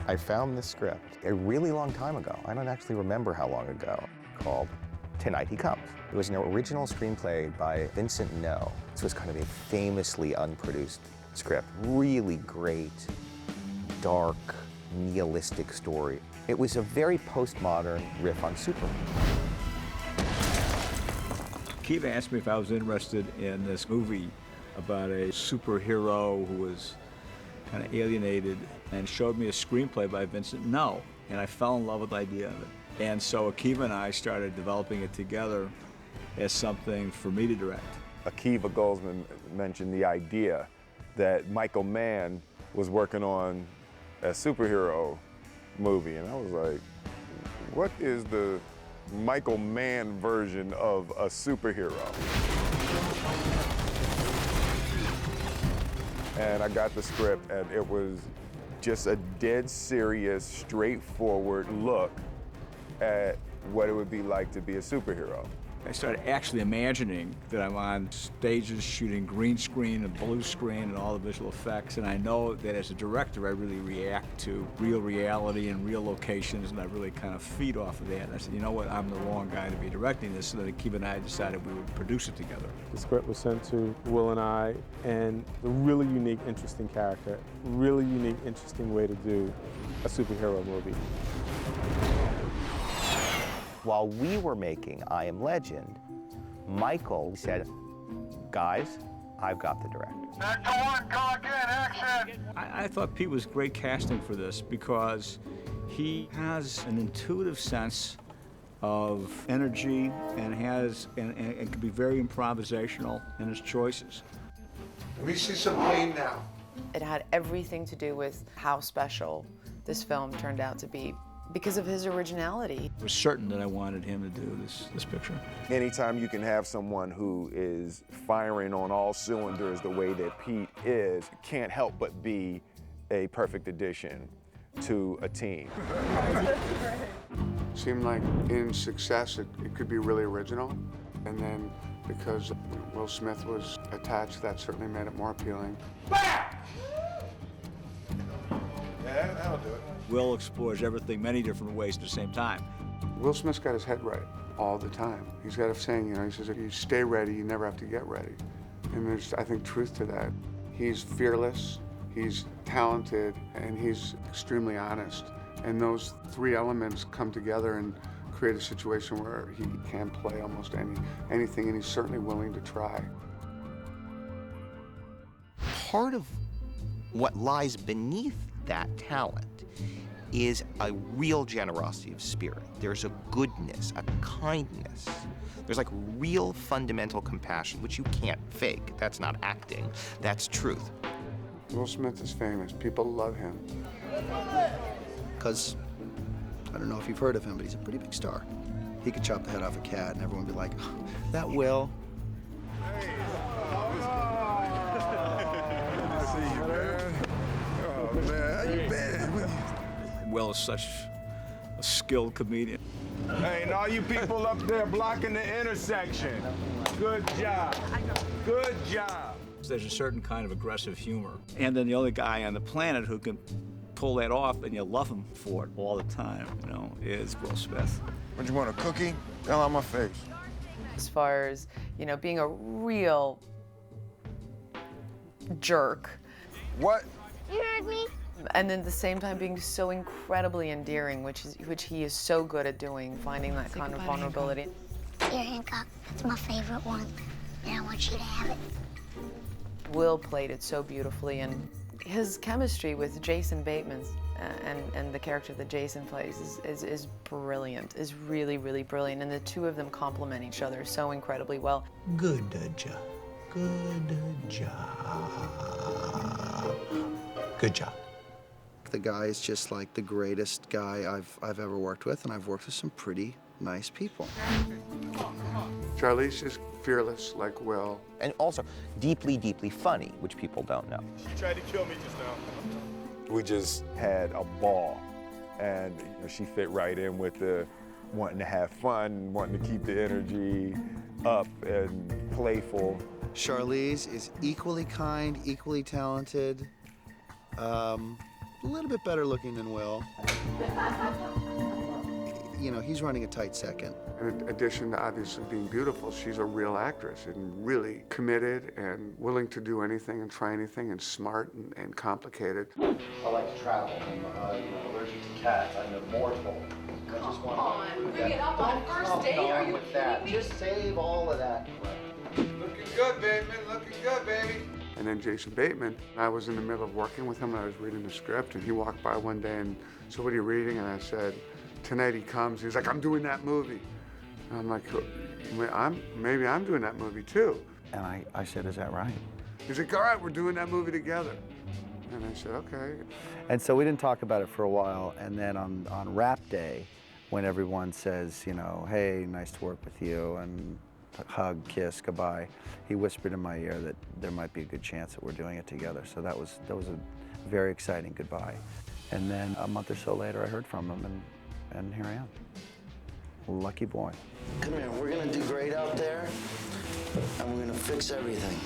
I found this script a really long time ago. I don't actually remember how long ago, called Tonight He Comes. It was an original screenplay by Vincent Ngo. This was kind of a famously unproduced script. Really great, dark, nihilistic story. It was a very postmodern riff on Superman. Keith asked me if I was interested in this movie about a superhero who was kind of alienated, and showed me a screenplay by Vincent Ngo, and I fell in love with the idea of it. And so Akiva and I started developing it together as something for me to direct. Akiva Goldsman mentioned the idea that Michael Mann was working on a superhero movie, and I was like, what is the Michael Mann version of a superhero? And I got the script, and it was just a dead serious, straightforward look at what it would be like to be a superhero. I started actually imagining that I'm on stages shooting green screen and blue screen and all the visual effects, and I know that as a director I really react to real reality and real locations, and I really kind of feed off of that. And I said, you know what, I'm the wrong guy to be directing this, so then Akiva and I decided we would produce it together. The script was sent to Will and I, and a really unique, interesting character, really unique, interesting way to do a superhero movie. While we were making I Am Legend, Michael said, guys, I've got the director. Back to one, clock in, action! I thought Pete was great casting for this because he has an intuitive sense of energy and can be very improvisational in his choices. Let me see some pain now. It had everything to do with how special this film turned out to be because of his originality. I was certain that I wanted him to do this picture. Anytime you can have someone who is firing on all cylinders the way that Pete is, it can't help but be a perfect addition to a team. Seemed like in Success it could be really original, and then because Will Smith was attached, that certainly made it more appealing. Yeah, that'll do it. Will explores everything many different ways at the same time. Will Smith's got his head right all the time. He's got a saying, you know, he says, if you stay ready, you never have to get ready. And there's, I think, truth to that. He's fearless, he's talented, and he's extremely honest. And those three elements come together and create a situation where he can play almost anything, and he's certainly willing to try. Part of what lies beneath that talent is a real generosity of spirit. There's a goodness, a kindness. There's like real fundamental compassion, which you can't fake. That's not acting, that's truth. Will Smith is famous. People love him. Because, I don't know if you've heard of him, but he's a pretty big star. He could chop the head off a cat and everyone would be like, oh, that Will. Hey. Good to see you, man. Oh, man, how you been? Will is such a skilled comedian. Hey, and all you people up there blocking the intersection, good job. Good job. There's a certain kind of aggressive humor. And then the only guy on the planet who can pull that off, and you love him for it all the time, you know, is Will Smith. What, you want a cookie? Hell on my face. As far as, you know, being a real jerk. What? You heard me? And then at the same time being so incredibly endearing, which he is so good at doing, finding that kind of vulnerability. Peter Hancock, that's my favorite one, and I want you to have it. Will played it so beautifully, and his chemistry with Jason Bateman and the character that Jason plays is brilliant, is really, really brilliant, and the two of them complement each other so incredibly well. Good job. Good job. Good job. The guy is just like the greatest guy I've ever worked with, and I've worked with some pretty nice people. Charlize is fearless like Will. And also deeply, deeply funny, which people don't know. She tried to kill me just now. We just had a ball, and you know, she fit right in with the wanting to have fun, wanting to keep the energy up and playful. Charlize is equally kind, equally talented, a a little bit better looking than Will. You know, he's running a tight second. In addition to obviously being beautiful, she's a real actress and really committed and willing to do anything and try anything and smart and complicated. I like to travel. I'm allergic to cats. I'm immortal. I just want to bring it up on first date? Are you kidding me? Just save all of that. Looking good, Bateman. Looking good, baby. And then Jason Bateman, I was in the middle of working with him and I was reading the script and he walked by one day and, so what are you reading? And I said, Tonight He Comes. He's like, I'm doing that movie. And I'm like, maybe I'm doing that movie too. And I said, is that right? He's like, all right, we're doing that movie together. And I said, okay. And so we didn't talk about it for a while. And then on Wrap Day, when everyone says, you know, hey, nice to work with you, and hug, kiss, goodbye, he whispered in my ear that there might be a good chance that we're doing it together. So that was a very exciting goodbye. And then a month or so later, I heard from him, and here I am. Lucky boy. Come here, we're gonna do great out there, and we're gonna fix everything.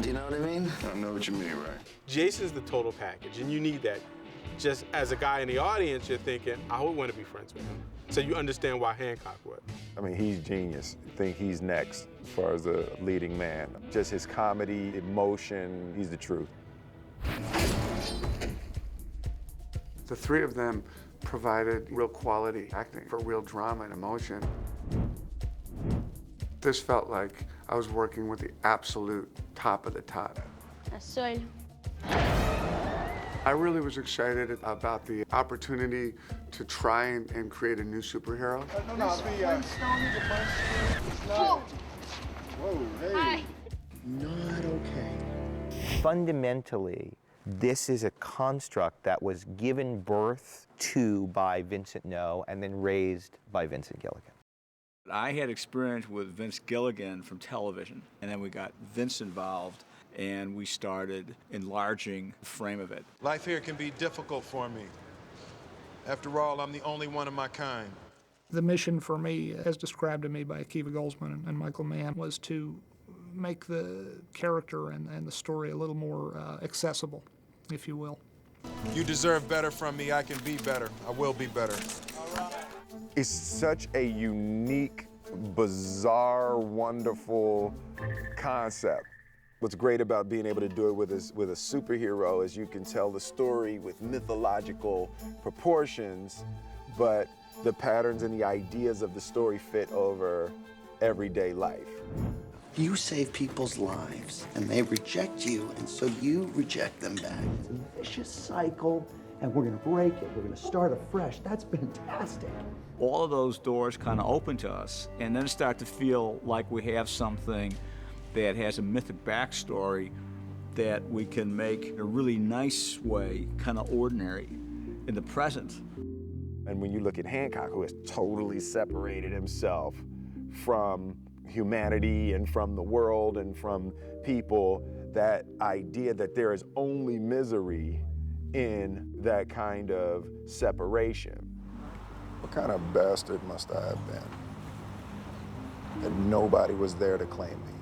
Do you know what I mean? I know what you mean, right? Jason's the total package, and you need that. Just as a guy in the audience, you're thinking, I would want to be friends with him. So you understand why Hancock would. I mean, he's genius. I think he's next as far as a leading man. Just his comedy, emotion, he's the truth. The three of them provided real quality acting for real drama and emotion. This felt like I was working with the absolute top of the top. Sol. I really was excited about the opportunity to try and create a new superhero. Whoa, hey. Hi. Not okay. Fundamentally, this is a construct that was given birth to by Vincent Ngo and then raised by Vincent Gilligan. I had experience with Vince Gilligan from television, and then we got Vince involved, and we started enlarging the frame of it. Life here can be difficult for me. After all, I'm the only one of my kind. The mission for me, as described to me by Akiva Goldsman and Michael Mann, was to make the character and the story a little more accessible, if you will. You deserve better from me. I can be better. I will be better. It's such a unique, bizarre, wonderful concept. What's great about being able to do it with a superhero is you can tell the story with mythological proportions, but the patterns and the ideas of the story fit over everyday life. You save people's lives, and they reject you, and so you reject them back. It's a vicious cycle, and we're gonna break it. We're gonna start afresh. That's fantastic. All of those doors kind of open to us, and then start to feel like we have something that has a mythic backstory that we can make in a really nice way, kind of ordinary in the present. And when you look at Hancock, who has totally separated himself from humanity and from the world and from people, that idea that there is only misery in that kind of separation. What kind of bastard must I have been that nobody was there to claim me?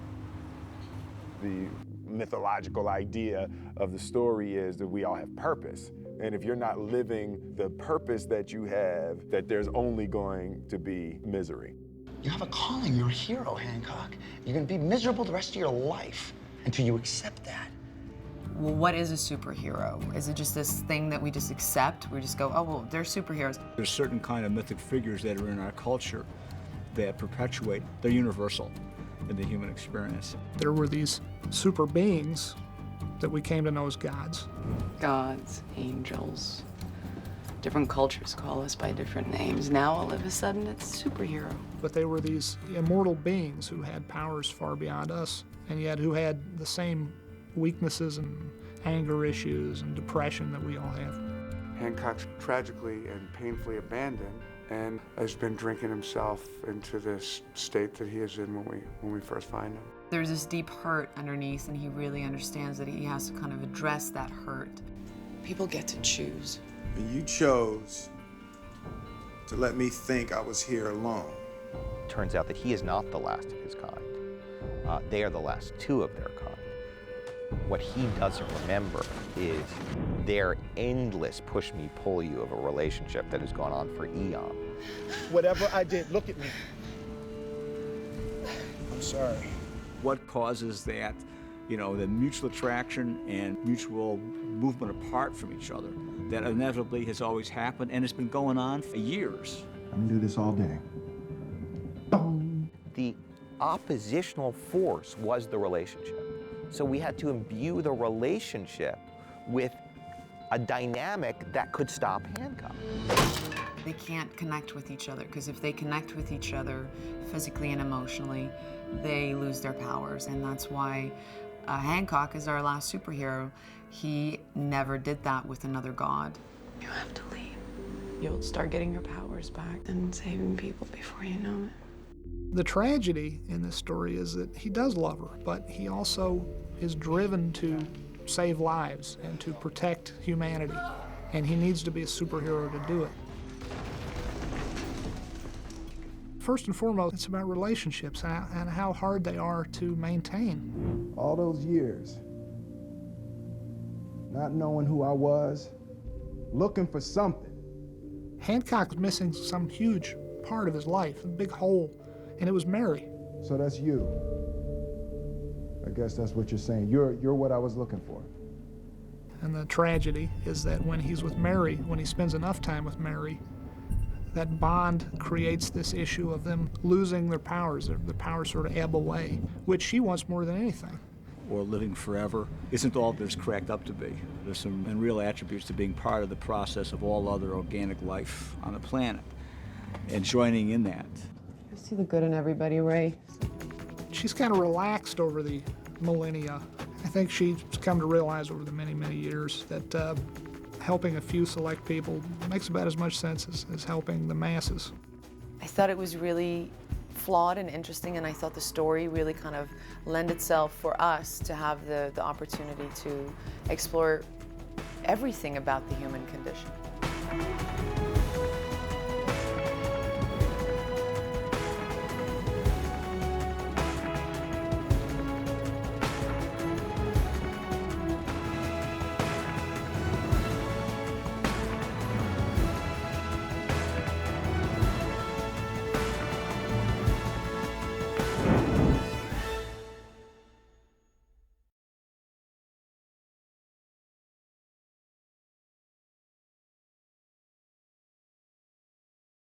The mythological idea of the story is that we all have purpose. And if you're not living the purpose that you have, that there's only going to be misery. You have a calling. You're a hero, Hancock. You're gonna be miserable the rest of your life until you accept that. Well, what is a superhero? Is it just this thing that we just accept? We just go, oh, well, they're superheroes. There's certain kind of mythic figures that are in our culture that perpetuate, they're universal in the human experience. There were these super beings that we came to know as gods. Gods, angels, different cultures call us by different names. Now all of a sudden it's superhero. But they were these immortal beings who had powers far beyond us, and yet who had the same weaknesses and anger issues and depression that we all have. Hancock's tragically and painfully abandoned and has been drinking himself into this state that he is in when we first find him. There's this deep hurt underneath, and he really understands that he has to kind of address that hurt. People get to choose. And you chose to let me think I was here alone. Turns out that he is not the last of his kind. They are the last two of their kind. What he doesn't remember is their endless push-me-pull-you of a relationship that has gone on for eons. Whatever I did, look at me. I'm sorry. What causes that, you know, the mutual attraction and mutual movement apart from each other that inevitably has always happened and has been going on for years. I'm gonna do this all day. The oppositional force was the relationship. So we had to imbue the relationship with a dynamic that could stop Hancock. They can't connect with each other, because if they connect with each other physically and emotionally, they lose their powers, and that's why Hancock is our last superhero. He never did that with another god. You have to leave. You'll start getting your powers back and saving people before you know it. The tragedy in this story is that he does love her, but he also is driven to save lives and to protect humanity, and he needs to be a superhero to do it. First and foremost, it's about relationships and how hard they are to maintain. All those years, not knowing who I was, looking for something. Hancock's missing some huge part of his life, a big hole, and it was Mary. So that's you. I guess that's what you're saying. You're what I was looking for. And the tragedy is that when he's with Mary, when he spends enough time with Mary, that bond creates this issue of them losing their powers. The powers sort of ebb away, which she wants more than anything. Or living forever isn't all that it's cracked up to be. There's some real attributes to being part of the process of all other organic life on the planet and joining in that. I see the good in everybody, Ray. She's kind of relaxed over the millennia. I think she's come to realize over the many, many years that helping a few select people makes about as much sense as helping the masses. I thought it was really flawed and interesting, and I thought the story really kind of lent itself for us to have the opportunity to explore everything about the human condition.